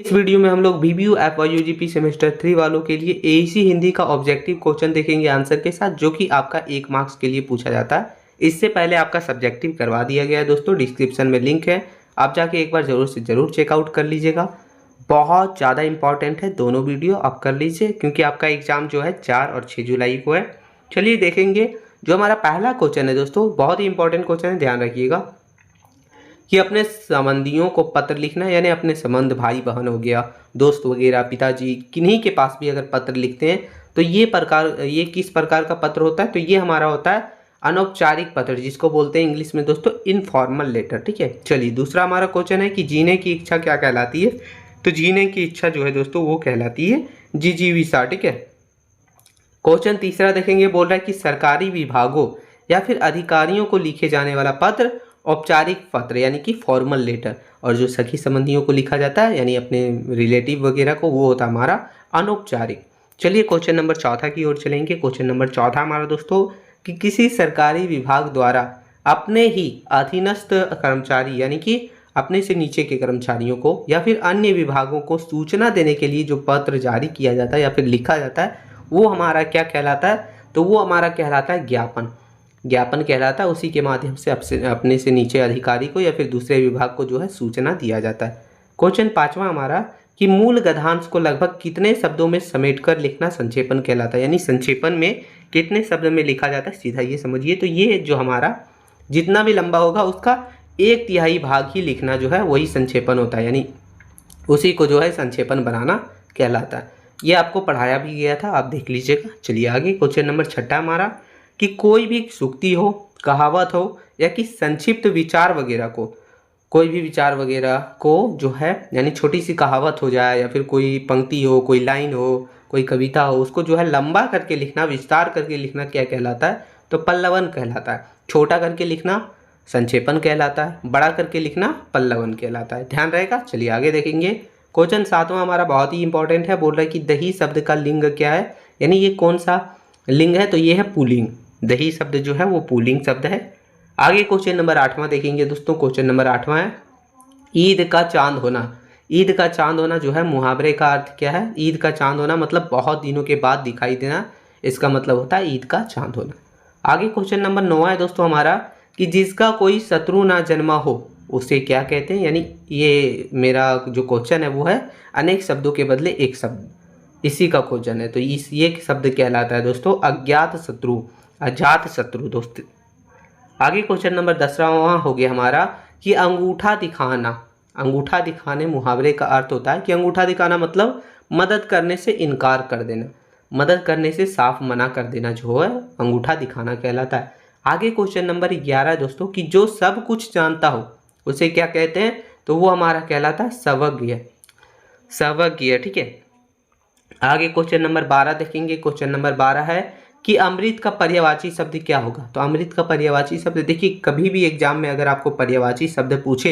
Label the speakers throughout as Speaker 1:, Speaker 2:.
Speaker 1: इस वीडियो में हम लोग बीबीयू FYUGP सेमेस्टर 3 वालों के लिए AEC हिंदी का ऑब्जेक्टिव क्वेश्चन देखेंगे आंसर के साथ, जो कि आपका 1 मार्क्स के लिए पूछा जाता है। इससे पहले आपका सब्जेक्टिव करवा दिया गया है दोस्तों, डिस्क्रिप्शन में लिंक है, आप जाके एक बार जरूर से जरूर चेकआउट कर लीजिएगा। बहुत ज़्यादा इंपॉर्टेंट है दोनों वीडियो, आप कर लीजिए क्योंकि आपका एग्जाम जो है 4 और 6 जुलाई को है। चलिए देखेंगे जो हमारा पहला क्वेश्चन है दोस्तों, बहुत ही इंपॉर्टेंट क्वेश्चन है, ध्यान रखिएगा कि अपने संबंधियों को पत्र लिखना, यानी अपने संबंध भाई बहन हो गया, दोस्त वगैरह, पिताजी, किन्हीं के पास भी अगर पत्र लिखते हैं तो ये किस प्रकार का पत्र होता है, तो ये हमारा होता है अनौपचारिक पत्र, जिसको बोलते हैं इंग्लिश में दोस्तों इनफॉर्मल लेटर। ठीक है, चलिए दूसरा हमारा क्वेश्चन है कि जीने की इच्छा क्या कहलाती है, तो जीने की इच्छा जो है दोस्तों वो कहलाती है जिजीविषा। ठीक है, क्वेश्चन तीसरा देखेंगे, बोल रहा है कि सरकारी विभागों या फिर अधिकारियों को लिखे जाने वाला पत्र औपचारिक पत्र यानी कि फॉर्मल लेटर, और जो सखी संबंधियों को लिखा जाता है यानी अपने रिलेटिव वगैरह को, वो होता है हमारा अनौपचारिक। चलिए क्वेश्चन नंबर चौथा की ओर चलेंगे। क्वेश्चन नंबर चौथा हमारा दोस्तों कि किसी सरकारी विभाग द्वारा अपने ही अधीनस्थ कर्मचारी यानी कि अपने से नीचे के कर्मचारियों को या फिर अन्य विभागों को सूचना देने के लिए जो पत्र जारी किया जाता है या फिर लिखा जाता है, वो हमारा क्या कहलाता है, तो वो हमारा कहलाता है ज्ञापन। ज्ञापन कहलाता है, उसी के माध्यम से अपने से नीचे अधिकारी को या फिर दूसरे विभाग को जो है सूचना दिया जाता है। क्वेश्चन पांचवा हमारा कि मूल गद्यांश को लगभग कितने शब्दों में समेटकर लिखना संक्षेपण कहलाता है, यानी संक्षेपण में कितने शब्द में लिखा जाता है, सीधा ये समझिए। तो ये जो हमारा जितना भी लंबा होगा उसका 1/3 भाग ही लिखना जो है वही संक्षेपण होता है, यानी उसी को जो है संक्षेपण बनाना कहलाता है। ये आपको पढ़ाया भी गया था, आप देख लीजिएगा। चलिए आगे क्वेश्चन नंबर छठा हमारा कि कोई भी सूक्ति हो, कहावत हो या कि संक्षिप्त विचार वगैरह को, कोई भी विचार वगैरह को जो है यानी छोटी सी कहावत हो जाए या फिर कोई पंक्ति हो, कोई लाइन हो, कोई कविता हो, उसको जो है लंबा करके लिखना, विस्तार करके लिखना क्या कहलाता है, तो पल्लवन कहलाता है। छोटा करके लिखना संक्षेपण कहलाता है, बड़ा करके लिखना पल्लवन कहलाता है, ध्यान रहेगा। चलिए आगे देखेंगे। क्वेश्चन सातवां हमारा बहुत ही इंपॉर्टेंट है, बोल रहा है कि दही शब्द का लिंग क्या है, यानी ये कौन सा लिंग है, तो ये है पुल्लिंग। दही शब्द जो है वो पुल्लिंग शब्द है। आगे क्वेश्चन नंबर 8वां देखेंगे दोस्तों। क्वेश्चन नंबर 8वां है ईद का चांद होना। ईद का चांद होना जो है मुहावरे का अर्थ क्या है, ईद का चांद होना मतलब बहुत दिनों के बाद दिखाई देना, इसका मतलब होता है ईद का चांद होना। आगे क्वेश्चन नंबर 9 है दोस्तों हमारा कि जिसका कोई शत्रु ना जन्मा हो उसे क्या कहते हैं, यानी ये मेरा जो क्वेश्चन है वो है अनेक शब्दों के बदले एक शब्द, इसी का क्वेश्चन है। तो ये शब्द कहलाता है दोस्तों अज्ञात शत्रु, अजात शत्रु दोस्त। आगे क्वेश्चन नंबर 10वां हो गया हमारा कि अंगूठा दिखाना। अंगूठा दिखाने मुहावरे का अर्थ होता है कि अंगूठा दिखाना मतलब मदद करने से इनकार कर देना, मदद करने से साफ मना कर देना जो है अंगूठा दिखाना कहलाता है। आगे क्वेश्चन नंबर 11 दोस्तों कि जो सब कुछ जानता हो उसे क्या कहते हैं, तो वो हमारा कहलाता है सर्वज्ञ, सर्वज्ञ। ठीक है, आगे क्वेश्चन नंबर 12 देखेंगे। क्वेश्चन नंबर 12 है कि अमृत का पर्यायवाची शब्द क्या होगा, तो अमृत का पर्यायवाची शब्द देखिए, कभी भी एग्जाम में अगर आपको पर्यायवाची शब्द पूछे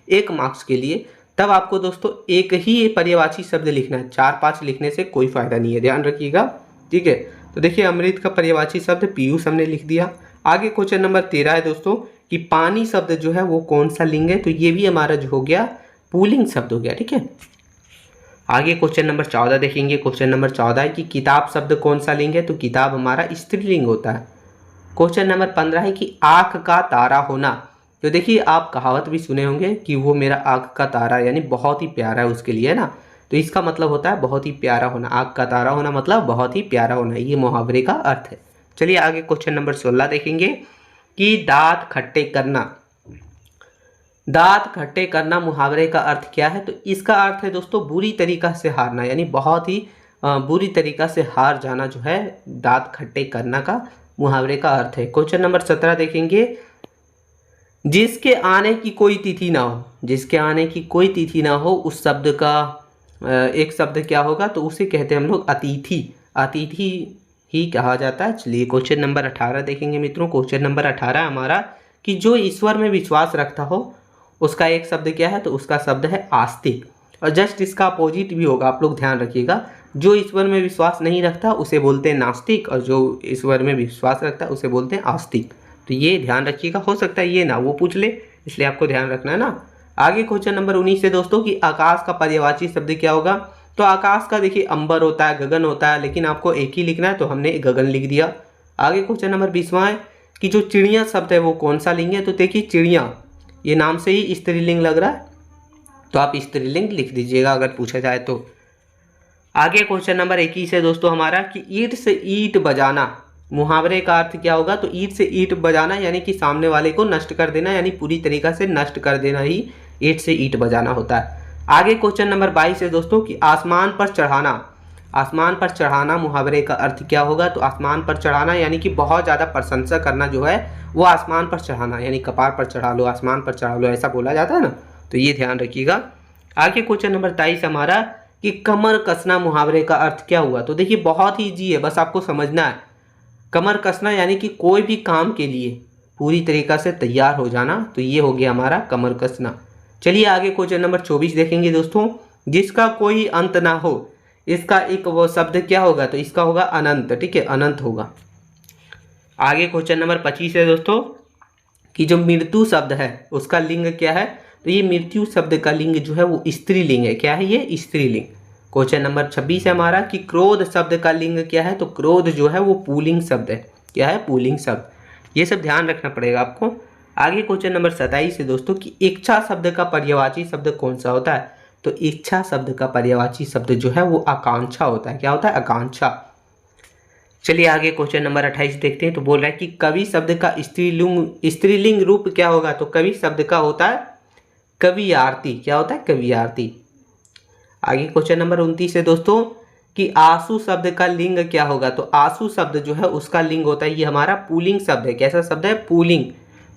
Speaker 1: 1 मार्क्स के लिए, तब आपको दोस्तों एक ही पर्यायवाची शब्द लिखना है, 4-5 लिखने से कोई फायदा नहीं है, ध्यान रखिएगा। ठीक है, तो देखिए अमृत का पर्यायवाची शब्द पीयूष हमने लिख दिया। आगे क्वेश्चन नंबर 13 है दोस्तों कि पानी शब्द जो है वो कौन सा लिंग है, तो ये भी हमारा जो हो गया पुल्लिंग शब्द हो गया। ठीक है, आगे क्वेश्चन नंबर 14 देखेंगे। क्वेश्चन नंबर 14 है कि किताब शब्द कौन सा लिंग है, तो किताब हमारा स्त्रीलिंग होता है। क्वेश्चन नंबर 15 है कि आँख का तारा होना, तो देखिए आप कहावत भी सुने होंगे कि वो मेरा आँख का तारा यानी बहुत ही प्यारा है उसके लिए, है ना, तो इसका मतलब होता है बहुत ही प्यारा होना। आँख का तारा होना मतलब बहुत ही प्यारा होना, ये मुहावरे का अर्थ है। चलिए आगे क्वेश्चन नंबर 16 देखेंगे कि दांत खट्टे करना। दांत खट्टे करना मुहावरे का अर्थ क्या है, तो इसका अर्थ है दोस्तों बुरी तरीका से हारना, यानी बहुत ही बुरी तरीका से हार जाना जो है दांत खट्टे करना का मुहावरे का अर्थ है। क्वेश्चन नंबर 17 देखेंगे जिसके आने की कोई तिथि ना हो, जिसके आने की कोई तिथि ना हो उस शब्द का एक शब्द क्या होगा, तो उसे कहते हैं हम लोग अतिथि, अतिथि ही कहा जाता है। चलिए क्वेश्चन नंबर 18 देखेंगे मित्रों। क्वेश्चन नंबर 18 हमारा कि जो ईश्वर में विश्वास रखता हो उसका एक शब्द क्या है, तो उसका शब्द है आस्तिक, और जस्ट इसका अपोजिट भी होगा, आप लोग ध्यान रखिएगा। जो ईश्वर में विश्वास नहीं रखता उसे बोलते हैं नास्तिक, और जो ईश्वर में विश्वास रखता है उसे बोलते हैं आस्तिक। तो ये ध्यान रखिएगा, हो सकता है ये ना वो पूछ ले, इसलिए आपको ध्यान रखना है ना। आगे क्वेश्चन नंबर 19 है दोस्तों कि आकाश का पर्यायवाची शब्द क्या होगा। तो आकाश का देखिए अंबर होता है, गगन होता है, लेकिन आपको एक ही लिखना है तो हमने गगन लिख दिया। आगे क्वेश्चन नंबर 20वां है कि जो चिड़िया शब्द है वो कौन सा लिंग है। तो देखिए चिड़िया ये नाम से ही स्त्रीलिंग लग रहा है, तो आप स्त्रीलिंग लिख दीजिएगा अगर पूछा जाए तो। आगे क्वेश्चन नंबर 21 है दोस्तों हमारा कि ईंट से ईंट बजाना, मुहावरे का अर्थ क्या होगा। तो ईंट से ईंट बजाना यानी कि सामने वाले को नष्ट कर देना, यानी पूरी तरीका से नष्ट कर देना ही ईंट से ईंट बजाना होता है। आगे क्वेश्चन नंबर 22 है दोस्तों कि आसमान पर चढ़ाना, आसमान पर चढ़ाना मुहावरे का अर्थ क्या होगा। तो आसमान पर चढ़ाना यानी कि बहुत ज़्यादा प्रशंसा करना जो है वो आसमान पर चढ़ाना, यानी कपार पर चढ़ा लो, आसमान पर चढ़ा लो, ऐसा बोला जाता है ना, तो ये ध्यान रखिएगा। आगे क्वेश्चन नंबर 23 हमारा कि कमर कसना मुहावरे का अर्थ क्या हुआ। तो देखिए बहुत ही ईजी है, बस आपको समझना है। कमर कसना यानी कि कोई भी काम के लिए पूरी तरीका से तैयार हो जाना, तो ये हो गया हमारा कमर कसना। चलिए आगे क्वेश्चन नंबर 24 देखेंगे दोस्तों, जिसका कोई अंत ना हो, इसका एक वो शब्द क्या होगा। तो इसका होगा अनंत, ठीक है, अनंत होगा। आगे क्वेश्चन नंबर 25 है दोस्तों कि जो मृत्यु शब्द है उसका लिंग क्या है। तो ये मृत्यु शब्द का लिंग जो है वो स्त्रीलिंग है। क्या है ये, स्त्रीलिंग। क्वेश्चन नंबर 26 है हमारा कि क्रोध शब्द का लिंग क्या है। तो क्रोध जो है वो पुल्लिंग शब्द है। क्या है, पुल्लिंग शब्द। ये सब ध्यान रखना पड़ेगा आपको। आगे क्वेश्चन नंबर 27 है दोस्तों कि इच्छा शब्द का पर्यायवाची शब्द कौन सा होता है। तो इच्छा शब्द का पर्यायवाची शब्द जो है वो आकांक्षा होता है। क्या होता है, आकांक्षा। चलिए आगे क्वेश्चन नंबर 28 देखते हैं। तो बोल रहा है कि कवि शब्द का स्त्रीलिंग रूप क्या होगा। तो कवि शब्द का होता है कवियारती। क्या होता है, कवियारती। आगे क्वेश्चन नंबर 29 है दोस्तों कि आंसू शब्द का लिंग क्या होगा। तो आंसू शब्द जो है उसका लिंग होता है, ये हमारा पुल्लिंग शब्द है। कैसा शब्द है, पुल्लिंग।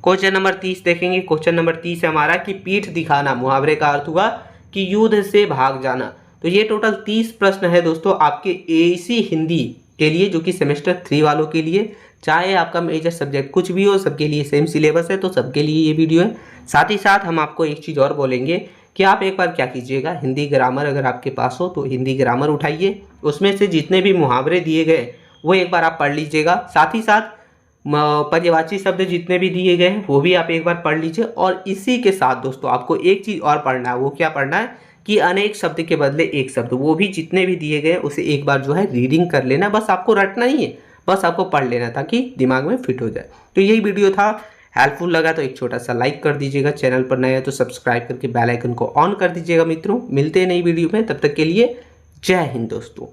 Speaker 1: क्वेश्चन नंबर 30 देखेंगे। क्वेश्चन नंबर 30 है हमारा कि पीठ दिखाना, मुहावरे का अर्थ हुआ कि युद्ध से भाग जाना। तो ये टोटल 30 प्रश्न है दोस्तों आपके एसी हिंदी के लिए, जो कि सेमेस्टर 3 वालों के लिए। चाहे आपका मेजर सब्जेक्ट कुछ भी हो, सबके लिए सेम सिलेबस है, तो सबके लिए ये वीडियो है। साथ ही साथ हम आपको एक चीज़ और बोलेंगे कि आप एक बार क्या कीजिएगा, हिंदी ग्रामर अगर आपके पास हो तो हिंदी ग्रामर उठाइए, उसमें से जितने भी मुहावरे दिए गए वो एक बार आप पढ़ लीजिएगा। साथ ही साथ पर्यायवाची शब्द जितने भी दिए गए हैं वो भी आप एक बार पढ़ लीजिए। और इसी के साथ दोस्तों आपको एक चीज़ और पढ़ना है। वो क्या पढ़ना है कि अनेक शब्द के बदले एक शब्द, वो भी जितने भी दिए गए उसे एक बार जो है रीडिंग कर लेना। बस आपको रटना ही है, बस आपको पढ़ लेना ताकि दिमाग में फिट हो जाए। तो यही वीडियो था। हेल्पफुल लगा तो एक छोटा सा लाइक कर दीजिएगा, चैनल पर नए हैं तो सब्सक्राइब करके बेल आइकन को ऑन कर दीजिएगा। मित्रों मिलते हैं नई वीडियो में, तब तक के लिए जय हिंद दोस्तों।